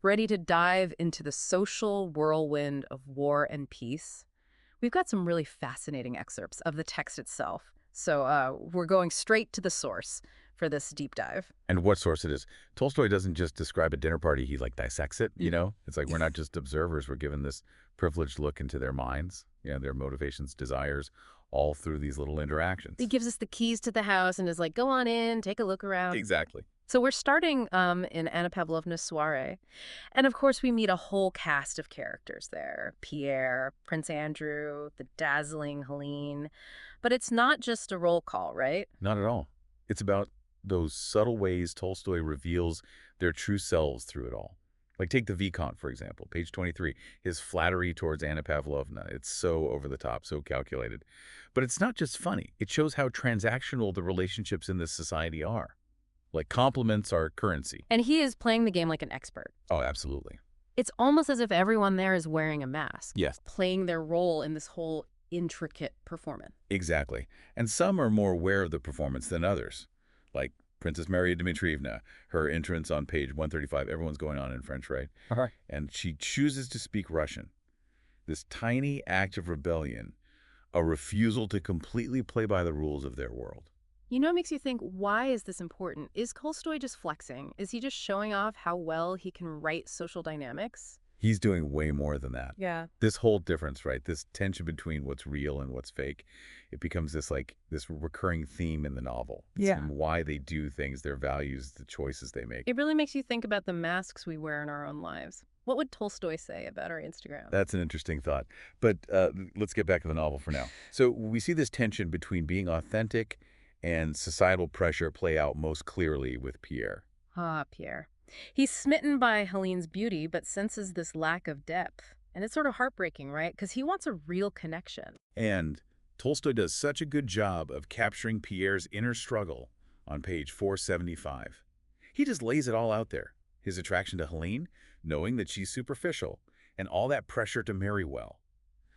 Ready to dive into the social whirlwind of war and peace? We've got some really fascinating excerpts of the text itself. So we're going straight to the source for this deep dive. And what source it is. Tolstoy doesn't just describe a dinner party, he dissects it, you know? It's like we're not just observers, we're given this privileged look into their minds, their motivations, desires, all through these little interactions. He gives us the keys to the house and is like, go on in, take a look around. Exactly. So we're starting in Anna Pavlovna's soiree. And of course, we meet a whole cast of characters there. Pierre, Prince Andrew, the dazzling Helene. But it's not just a roll call, right? Not at all. It's about those subtle ways Tolstoy reveals their true selves through it all. Like take the Vicomte, for example, page 23, his flattery towards Anna Pavlovna. It's so over the top, so calculated. But it's not just funny. It shows how transactional the relationships in this society are. Like compliments are currency. And he is playing the game like an expert. Oh, absolutely. It's almost as if everyone there is wearing a mask. Yes. Playing their role in this whole intricate performance. Exactly. And some are more aware of the performance than others. Like Princess Maria Dmitrievna, her entrance on page 135. Everyone's going on in French, right? And she chooses to speak Russian. This tiny act of rebellion, a refusal to completely play by the rules of their world. You know, it makes you think, why is this important? Is Tolstoy just flexing? Is he just showing off how well he can write social dynamics? He's doing way more than that. Yeah. This whole difference, right? This tension between what's real and what's fake, it becomes this recurring theme in the novel. Yeah. And why they do things, their values, the choices they make. It really makes you think about the masks we wear in our own lives. What would Tolstoy say about our Instagram? That's an interesting thought. But let's get back to the novel for now. So we see this tension between being authentic and societal pressure play out most clearly with Pierre. Ah, Pierre. He's smitten by Helene's beauty, but senses this lack of depth. And it's sort of heartbreaking, right? Because he wants a real connection. And Tolstoy does such a good job of capturing Pierre's inner struggle on page 475. He just lays it all out there. His attraction to Helene, knowing that she's superficial, and all that pressure to marry well.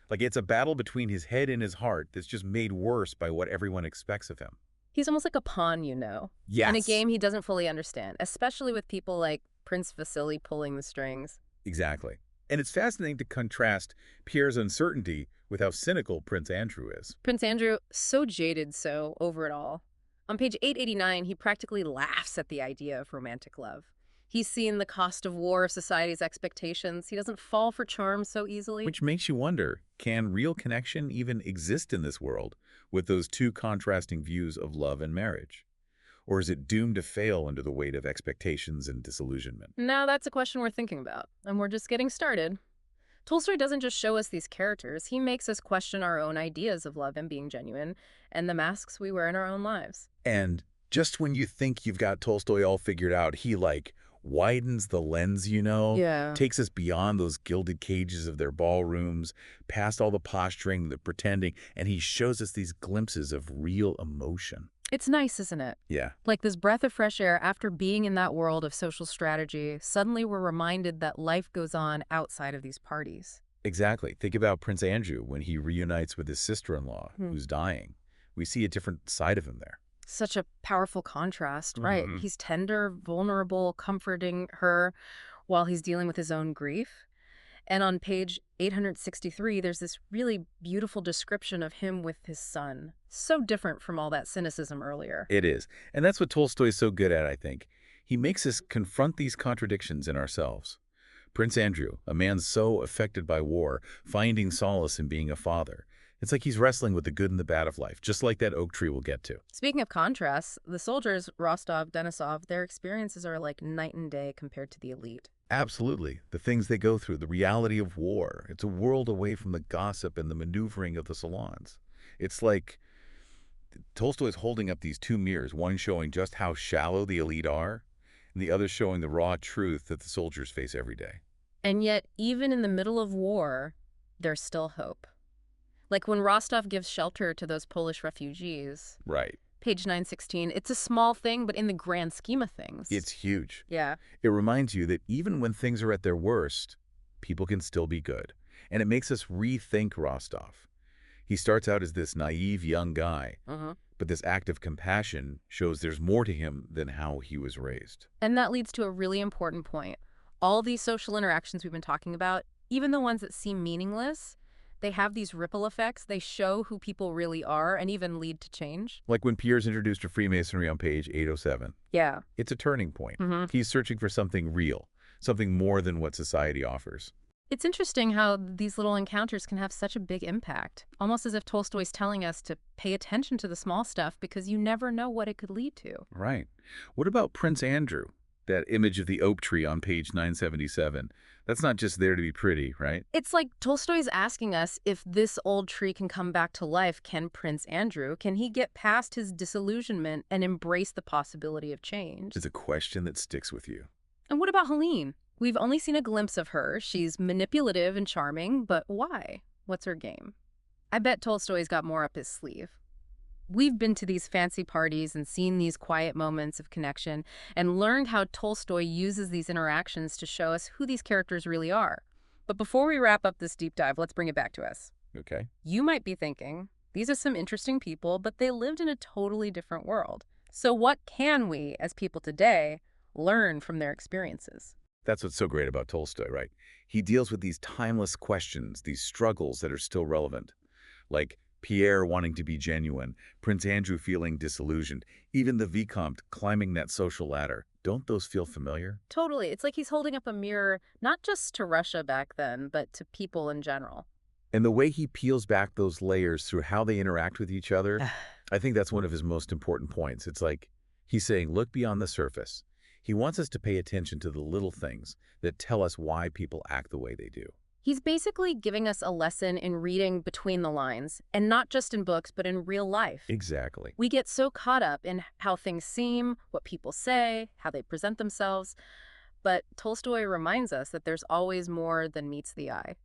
Like it's a battle between his head and his heart that's just made worse by what everyone expects of him. He's almost like a pawn, you know. Yes. In a game he doesn't fully understand, especially with people like Prince Vasily pulling the strings. Exactly. And it's fascinating to contrast Pierre's uncertainty with how cynical Prince Andrew is. Prince Andrew, so jaded, so over it all. On page 889, he practically laughs at the idea of romantic love. He's seen the cost of war, society's expectations. He doesn't fall for charms so easily. Which makes you wonder, can real connection even exist in this world with those two contrasting views of love and marriage? Or is it doomed to fail under the weight of expectations and disillusionment? Now that's a question we're thinking about, and we're just getting started. Tolstoy doesn't just show us these characters, he makes us question our own ideas of love and being genuine, and the masks we wear in our own lives. And just when you think you've got Tolstoy all figured out, he widens the lens, Yeah. takes us beyond those gilded cages of their ballrooms, past all the posturing, the pretending, and he shows us these glimpses of real emotion. It's nice, isn't it? Yeah. Like this breath of fresh air after being in that world of social strategy, suddenly we're reminded that life goes on outside of these parties. Exactly. Think about Prince Andrew when he reunites with his sister-in-law who's dying. We see a different side of him there. Such a powerful contrast, right? He's tender, vulnerable, comforting her while he's dealing with his own grief. And on page 863, there's this really beautiful description of him with his son. So different from all that cynicism earlier. It is. And that's what Tolstoy is so good at, I think. He makes us confront these contradictions in ourselves. Prince Andrew, a man so affected by war, finding solace in being a father. It's like he's wrestling with the good and the bad of life, just like that oak tree we'll get to. Speaking of contrasts, the soldiers, Rostov, Denisov, their experiences are like night and day compared to the elite. Absolutely. The things they go through, the reality of war. It's a world away from the gossip and the maneuvering of the salons. It's like Tolstoy's holding up these two mirrors, one showing just how shallow the elite are, and the other showing the raw truth that the soldiers face every day. And yet, even in the middle of war, there's still hope. Like when Rostov gives shelter to those Polish refugees. Right. Page 916, it's a small thing, but in the grand scheme of things. It's huge. Yeah. It reminds you that even when things are at their worst, people can still be good. And it makes us rethink Rostov. He starts out as this naive young guy, but this act of compassion shows there's more to him than how he was raised. And that leads to a really important point. All these social interactions we've been talking about, even the ones that seem meaningless, they have these ripple effects. They show who people really are and even lead to change. Like when Pierre's introduced to Freemasonry on page 807. Yeah. It's a turning point. hmm He's searching for something real, something more than what society offers. It's interesting how these little encounters can have such a big impact, almost as if Tolstoy's telling us to pay attention to the small stuff because you never know what it could lead to. Right. What about Prince Andrew? That image of the oak tree on page 977. That's not just there to be pretty, right? It's like Tolstoy's asking us if this old tree can come back to life, can Prince Andrew? Can he get past his disillusionment and embrace the possibility of change? It's a question that sticks with you. And what about Helene? We've only seen a glimpse of her. She's manipulative and charming, but why? What's her game? I bet Tolstoy's got more up his sleeve. We've been to these fancy parties and seen these quiet moments of connection and learned how Tolstoy uses these interactions to show us who these characters really are. But before we wrap up this deep dive, let's bring it back to us. Okay. You might be thinking, these are some interesting people, but they lived in a totally different world. So what can we, as people today, learn from their experiences? That's what's so great about Tolstoy, right? He deals with these timeless questions, these struggles that are still relevant. Like Pierre wanting to be genuine, Prince Andrew feeling disillusioned, even the Vicomte climbing that social ladder. Don't those feel familiar? Totally. It's like he's holding up a mirror, not just to Russia back then, but to people in general. And the way he peels back those layers through how they interact with each other, I think that's one of his most important points. It's like he's saying, look beyond the surface. He wants us to pay attention to the little things that tell us why people act the way they do. He's basically giving us a lesson in reading between the lines, and not just in books, but in real life. Exactly. We get so caught up in how things seem, what people say, how they present themselves. But Tolstoy reminds us that there's always more than meets the eye.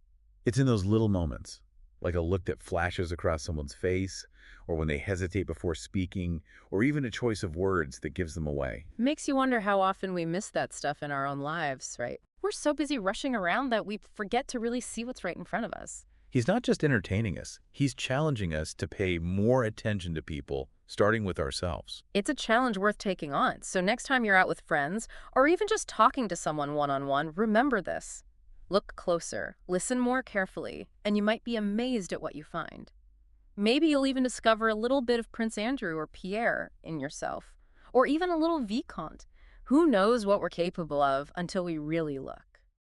It's in those little moments, like a look that flashes across someone's face, or when they hesitate before speaking, or even a choice of words that gives them away. Makes you wonder how often we miss that stuff in our own lives, right? We're so busy rushing around that we forget to really see what's right in front of us. He's not just entertaining us, he's challenging us to pay more attention to people, starting with ourselves. It's a challenge worth taking on. So next time you're out with friends, or even just talking to someone one-on-one, remember this. Look closer, listen more carefully, and you might be amazed at what you find. Maybe you'll even discover a little bit of Prince Andrew or Pierre in yourself, or even a little Vicomte. Who knows what we're capable of until we really look?